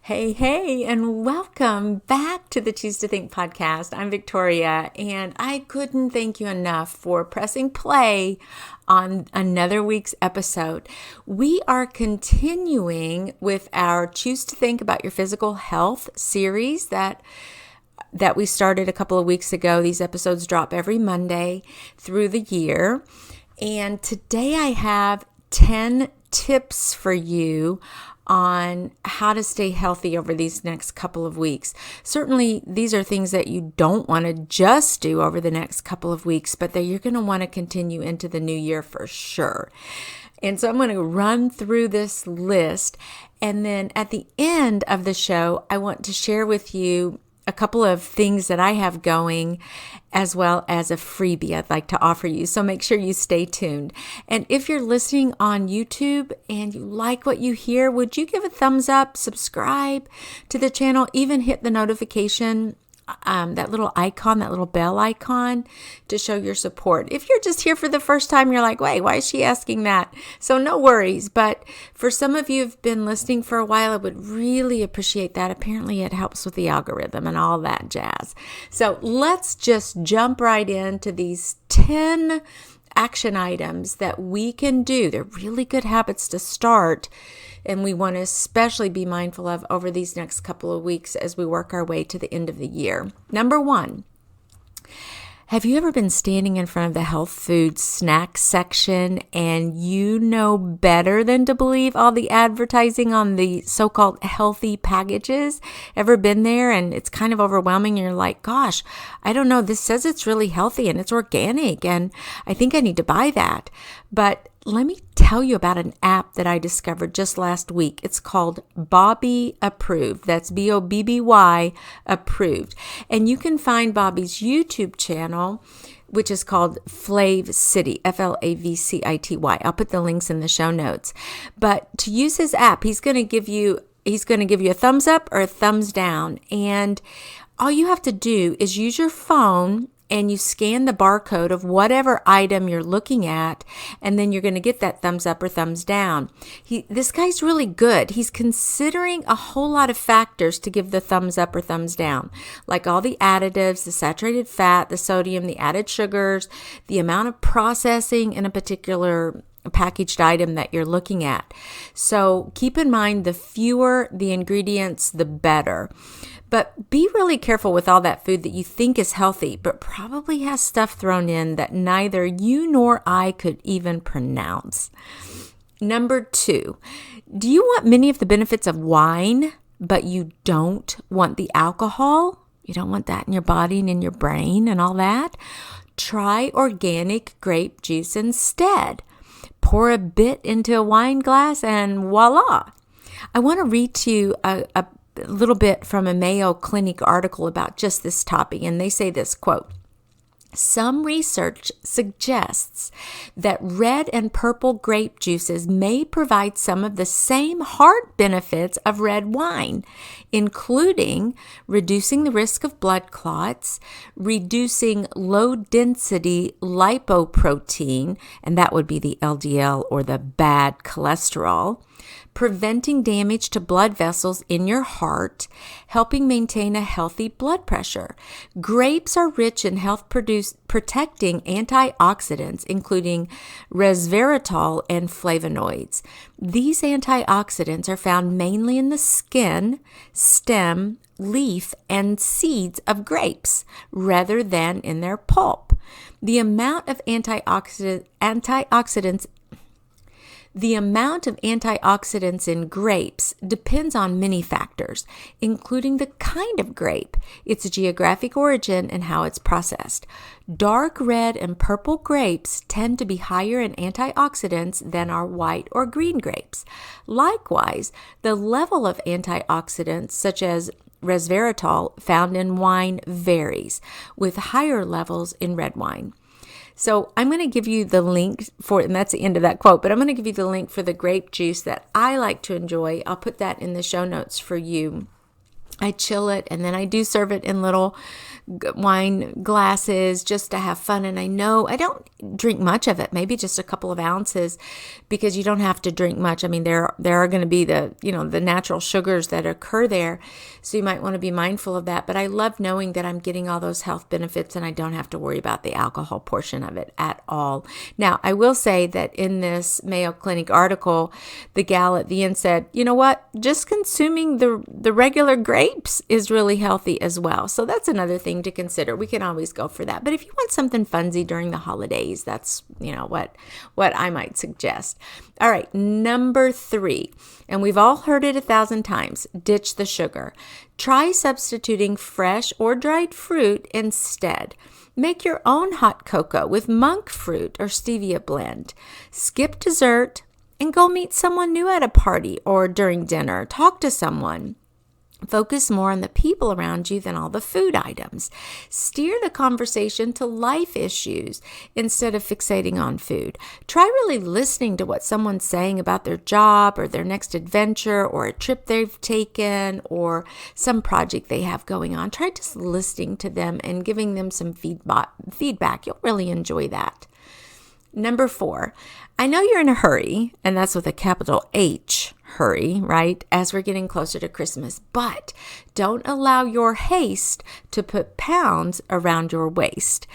Hey, and welcome back to the Choose to Think podcast. I'm Victoria, and I couldn't thank you enough for pressing play on another week's episode. We are continuing with our Choose to Think About Your Physical Health series that we started a couple of weeks ago. These episodes drop every Monday through the year. And today I have 10 tips for you on how to stay healthy over these next couple of weeks. Certainly, these are things that you don't want to just do over the next couple of weeks, but that you're going to want to continue into the new year for sure. And so I'm going to run through this list, and then at the end of the show, I want to share with you a couple of things that I have going, as well as a freebie I'd like to offer you. So make sure you stay tuned. And if you're listening on YouTube and you like what you hear, would you give a thumbs up, subscribe to the channel, even hit the notification, that little icon, that little bell icon to show your support. If you're just here for the first time, you're like, wait, why is she asking that? So no worries. But for some of you who've been listening for a while, I would really appreciate that. Apparently it helps with the algorithm and all that jazz. So let's just jump right into these 10 action items that we can do. They're really good habits to start, and we want to especially be mindful of over these next couple of weeks as we work our way to the end of the year. Number one, have you ever been standing in front of the health food snack section and you know better than to believe all the advertising on the so-called healthy packages? Ever been there and it's kind of overwhelming? You're like, gosh, I don't know. This says it's really healthy and it's organic and I think I need to buy that. But let me tell you about an app that I discovered just last week. It's called Bobby Approved. That's Bobby Approved. And you can find Bobby's YouTube channel, which is called Flav City, Flavcity. I'll put the links in the show notes. But to use his app, he's going to give you a thumbs up or a thumbs down. And all you have to do is use your phone and you scan the barcode of whatever item you're looking at, and then you're going to get that thumbs up or thumbs down. This guy's really good. He's considering a whole lot of factors to give the thumbs up or thumbs down, like all the additives, the saturated fat, the sodium, the added sugars, the amount of processing in a particular packaged item that you're looking at. So keep in mind, the fewer the ingredients, the better. But be really careful with all that food that you think is healthy, but probably has stuff thrown in that neither you nor I could even pronounce. Number two, do you want many of the benefits of wine, but you don't want the alcohol? You don't want that in your body and in your brain and all that? Try organic grape juice instead. Pour a bit into a wine glass and voila. I want to read to you a little bit from a Mayo Clinic article about just this topic, and they say this, quote, "Some research suggests that red and purple grape juices may provide some of the same heart benefits of red wine, including reducing the risk of blood clots, reducing low-density lipoprotein, and that would be the LDL or the bad cholesterol, preventing damage to blood vessels in your heart, helping maintain a healthy blood pressure. Grapes are rich in health-protecting antioxidants, including resveratrol and flavonoids. These antioxidants are found mainly in the skin, stem, leaf, and seeds of grapes, rather than in their pulp. The amount of antioxidants in grapes depends on many factors, including the kind of grape, its geographic origin, and how it's processed. Dark red and purple grapes tend to be higher in antioxidants than are white or green grapes. Likewise, the level of antioxidants, such as resveratrol, found in wine varies, with higher levels in red wine. So I'm going to give you the link for, and that's the end of that quote, but I'm going to give you the link for the grape juice that I like to enjoy. I'll put that in the show notes for you. I chill it, and then I do serve it in little wine glasses just to have fun. And I know I don't drink much of it, maybe just a couple of ounces, because you don't have to drink much. I mean, there are going to be the natural sugars that occur there. So you might want to be mindful of that. But I love knowing that I'm getting all those health benefits and I don't have to worry about the alcohol portion of it at all. Now, I will say that in this Mayo Clinic article, the gal at the end said, you know what, just consuming the regular grapes is really healthy as well. So that's another thing to consider. We can always go for that. But if you want something funsy during the holidays, that's, what I might suggest. All right, number 3, and we've all heard it 1,000 times, ditch the sugar. Try substituting fresh or dried fruit instead. Make your own hot cocoa with monk fruit or stevia blend. Skip dessert and go meet someone new at a party or during dinner. Talk to someone. Focus more on the people around you than all the food items. Steer the conversation to life issues instead of fixating on food. Try really listening to what someone's saying about their job or their next adventure or a trip they've taken or some project they have going on. Try just listening to them and giving them some feedback. You'll really enjoy that. Number 4, I know you're in a hurry, and that's with a capital H, hurry, right? As we're getting closer to Christmas, but don't allow your haste to put pounds around your waist.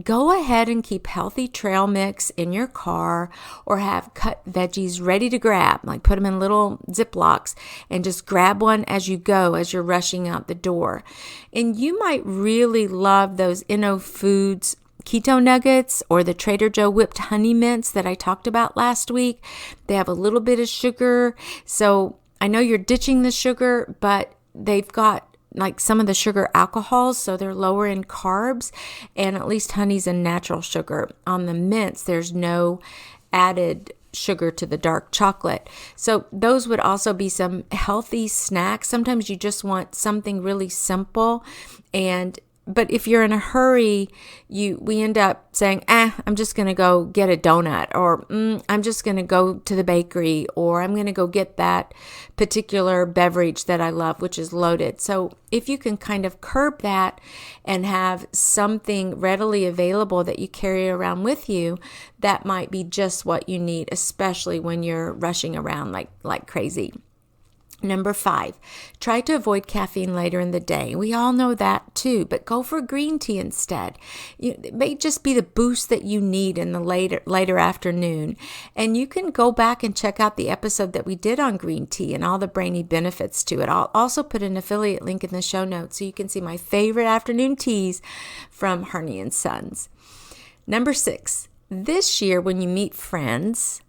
Go ahead and keep healthy trail mix in your car or have cut veggies ready to grab, like put them in little Ziplocs and just grab one as you go, as you're rushing out the door. And you might really love those Inno Foods keto nuggets or the Trader Joe whipped honey mints that I talked about last week. They have a little bit of sugar. So I know you're ditching the sugar, but they've got like some of the sugar alcohols, so they're lower in carbs, and at least honey's a natural sugar. On the mints, there's no added sugar to the dark chocolate. So those would also be some healthy snacks. Sometimes you just want something really simple, but if you're in a hurry, we end up saying, I'm just going to go get a donut, or I'm just going to go to the bakery, or I'm going to go get that particular beverage that I love, which is loaded. So if you can kind of curb that and have something readily available that you carry around with you, that might be just what you need, especially when you're rushing around like crazy. Number 5, try to avoid caffeine later in the day. We all know that too, but go for green tea instead. It may just be the boost that you need in the later afternoon. And you can go back and check out the episode that we did on green tea and all the brainy benefits to it. I'll also put an affiliate link in the show notes so you can see my favorite afternoon teas from Harney & Sons. Number 6, this year when you meet friends,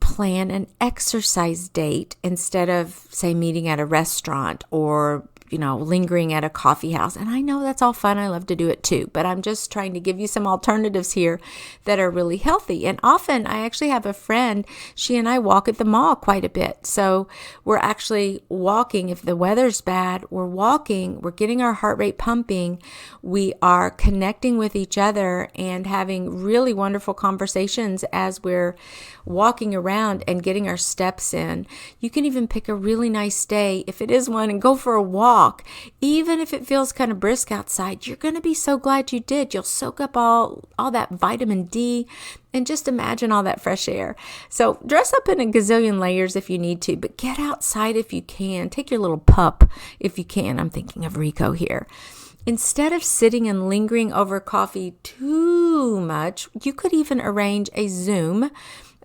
plan an exercise date instead of, say, meeting at a restaurant or, lingering at a coffee house. And I know that's all fun. I love to do it too, but I'm just trying to give you some alternatives here that are really healthy. And often I actually have a friend, she and I walk at the mall quite a bit. So we're actually walking. If the weather's bad, we're walking, we're getting our heart rate pumping. We are connecting with each other and having really wonderful conversations as we're walking around and getting our steps in. You can even pick a really nice day, if it is one, and go for a walk. Even if it feels kind of brisk outside, you're going to be so glad you did. You'll soak up all that vitamin D and just imagine all that fresh air. So dress up in a gazillion layers if you need to, but get outside if you can. Take your little pup if you can. I'm thinking of Rico here. Instead of sitting and lingering over coffee too much, you could even arrange a Zoom,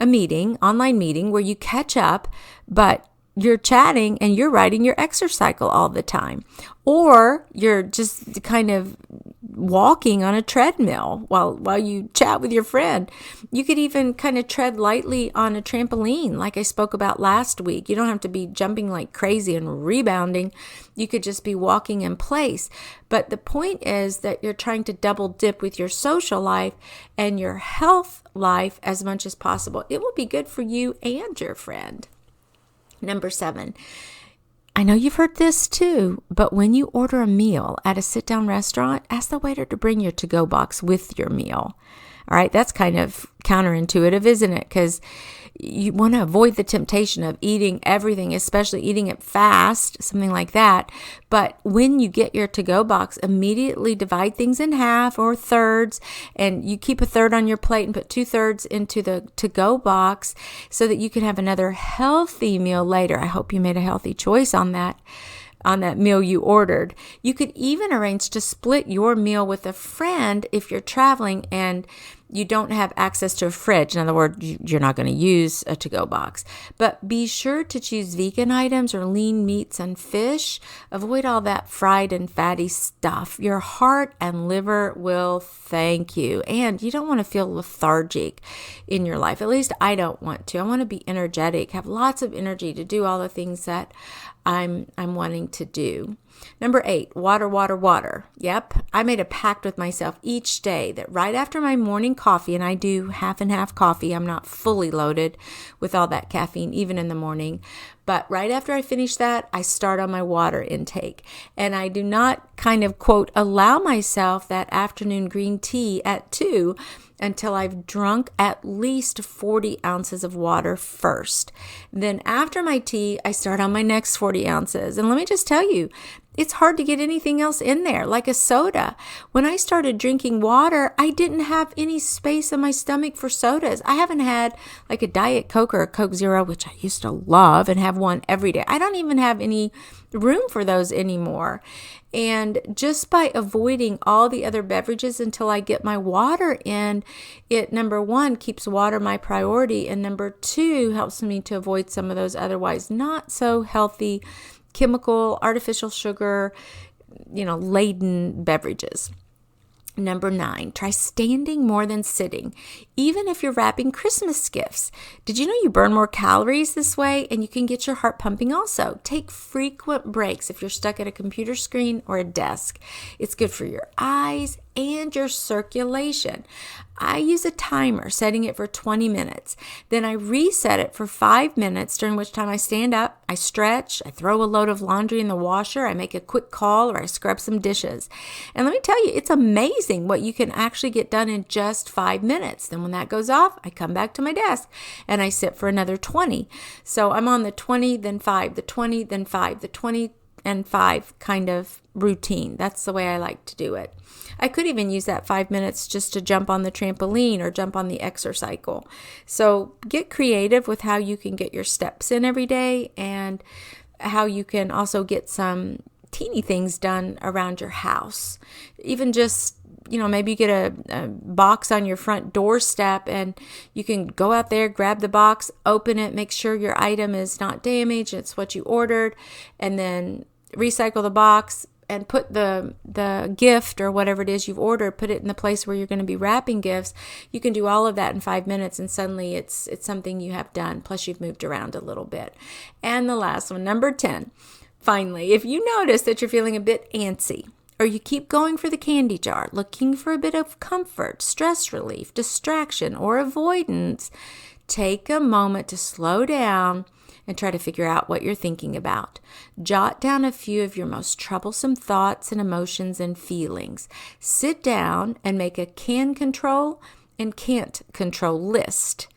online meeting where you catch up, but you're chatting and you're riding your exercise cycle all the time. Or you're just kind of walking on a treadmill while you chat with your friend. You could even kind of tread lightly on a trampoline like I spoke about last week. You don't have to be jumping like crazy and rebounding. You could just be walking in place. But the point is that you're trying to double dip with your social life and your health life as much as possible. It will be good for you and your friend. Number 7, I know you've heard this too, but when you order a meal at a sit-down restaurant, ask the waiter to bring your to-go box with your meal. All right, that's kind of counterintuitive, isn't it? Because you want to avoid the temptation of eating everything, especially eating it fast, something like that. But when you get your to-go box, immediately divide things in half or thirds, and you keep a third on your plate and put 2/3 into the to-go box so that you can have another healthy meal later. I hope you made a healthy choice on that meal you ordered. You could even arrange to split your meal with a friend if you're traveling and you don't have access to a fridge. In other words, you're not going to use a to-go box. But be sure to choose vegan items or lean meats and fish. Avoid all that fried and fatty stuff. Your heart and liver will thank you. And you don't want to feel lethargic in your life. At least I don't want to. I want to be energetic, have lots of energy to do all the things that I'm wanting to do. Number 8, water, water, water. Yep, I made a pact with myself each day that right after my morning coffee, and I do half and half coffee, I'm not fully loaded with all that caffeine, even in the morning, but right after I finish that, I start on my water intake. And I do not kind of, quote, allow myself that afternoon green tea at 2 until I've drunk at least 40 ounces of water first. Then after my tea, I start on my next 40 ounces. And let me just tell you, it's hard to get anything else in there, like a soda. When I started drinking water, I didn't have any space in my stomach for sodas. I haven't had like a Diet Coke or a Coke Zero, which I used to love and have one every day. I don't even have any room for those anymore. And just by avoiding all the other beverages until I get my water in, it, number 1, keeps water my priority, and number 2, helps me to avoid some of those otherwise not so healthy chemical, artificial sugar, laden beverages. Number 9, try standing more than sitting, even if you're wrapping Christmas gifts. Did you know you burn more calories this way, and you can get your heart pumping also? Take frequent breaks if you're stuck at a computer screen or a desk. It's good for your eyes and your circulation. I use a timer, setting it for 20 minutes. Then I reset it for 5 minutes, during which time I stand up, I stretch, I throw a load of laundry in the washer, I make a quick call, or I scrub some dishes. And let me tell you, it's amazing what you can actually get done in just 5 minutes. Then when that goes off, I come back to my desk and I sit for another 20. So I'm on the 20, then 5, the 20, then 5, the 20, and 5 kind of routine. That's the way I like to do it. I could even use that 5 minutes just to jump on the trampoline or jump on the exercycle. So get creative with how you can get your steps in every day, and how you can also get some teeny things done around your house. Even just, maybe you get a box on your front doorstep, and you can go out there, grab the box, open it, make sure your item is not damaged, it's what you ordered, and then recycle the box and put the gift or whatever it is you've ordered, put it in the place where you're going to be wrapping gifts. You can do all of that in 5 minutes, and suddenly it's something you have done, plus you've moved around a little bit. And the last one, number 10, finally, if you notice that you're feeling a bit antsy, or you keep going for the candy jar, looking for a bit of comfort, stress relief, distraction, or avoidance, take a moment to slow down and try to figure out what you're thinking about. Jot down a few of your most troublesome thoughts and emotions and feelings. Sit down and make a can control and can't control list.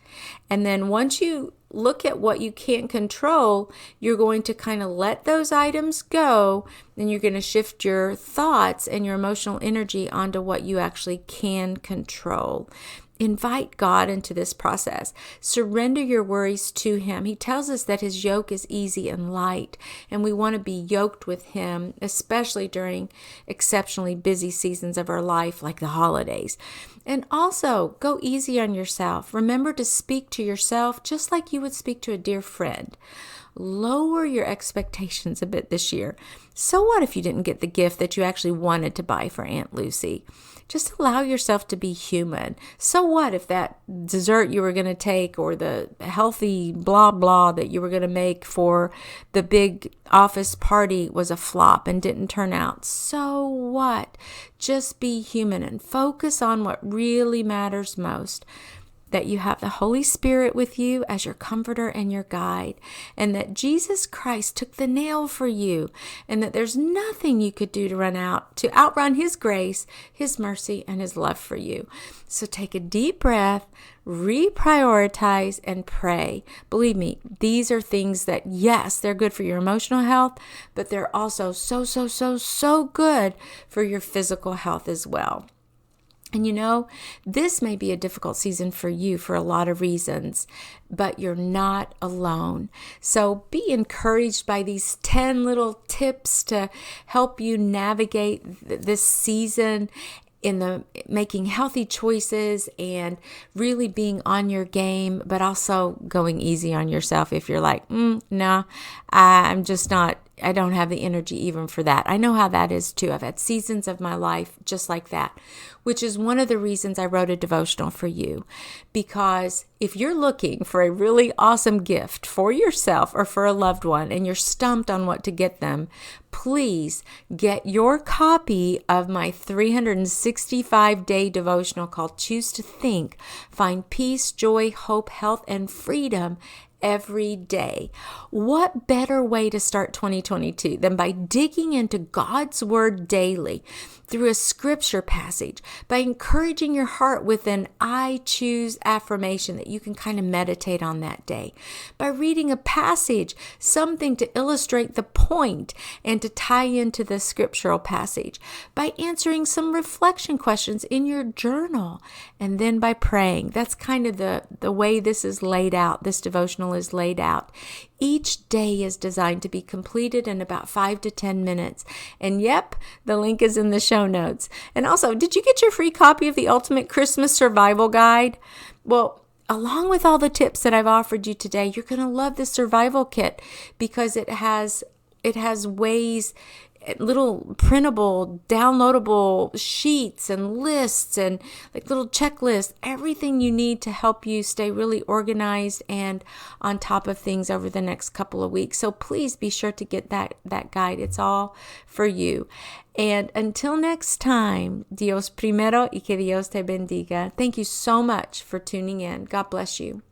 And then once you look at what you can't control, you're going to kind of let those items go, and you're going to shift your thoughts and your emotional energy onto what you actually can control. Invite God into this process. Surrender your worries to Him. He tells us that His yoke is easy and light, and we want to be yoked with Him, especially during exceptionally busy seasons of our life like the holidays. And also, go easy on yourself. Remember to speak to yourself just like you would speak to a dear friend. Lower your expectations a bit this year. So what if you didn't get the gift that you actually wanted to buy for Aunt Lucy? Just allow yourself to be human. So what if that dessert you were going to take, or the healthy blah blah that you were going to make for the big office party was a flop and didn't turn out? So what? Just be human and focus on what really matters most. that you have the Holy Spirit with you as your comforter and your guide, and that Jesus Christ took the nail for you, and that there's nothing you could do to outrun His grace, His mercy, and His love for you. So take a deep breath, reprioritize, and pray. Believe me, these are things that, yes, they're good for your emotional health, but they're also so good for your physical health as well. And this may be a difficult season for you for a lot of reasons, but you're not alone. So be encouraged by these 10 little tips to help you navigate this season in the making healthy choices and really being on your game, but also going easy on yourself if you're like, no, I'm just not, I don't have the energy even for that. I know how that is too. I've had seasons of my life just like that, which is one of the reasons I wrote a devotional for you. Because if you're looking for a really awesome gift for yourself or for a loved one and you're stumped on what to get them, please get your copy of my 365-day devotional called Choose to Think. Find peace, joy, hope, health, and freedom every day. What better way to start 2022 than by digging into God's Word daily through a scripture passage, by encouraging your heart with an I choose affirmation that you can kind of meditate on that day, by reading a passage, something to illustrate the point and to tie into the scriptural passage, by answering some reflection questions in your journal, and then by praying. That's kind of the way this is laid out. This devotional is laid out. Each day is designed to be completed in about 5 to 10 minutes. And yep, the link is in the show notes. And also, did you get your free copy of the Ultimate Christmas Survival Guide? Well, along with all the tips that I've offered you today, you're going to love this survival kit because it has ways, little printable, downloadable sheets and lists and like little checklists, everything you need to help you stay really organized and on top of things over the next couple of weeks. So please be sure to get that guide. It's all for you. And until next time, Dios primero y que Dios te bendiga. Thank you so much for tuning in. God bless you.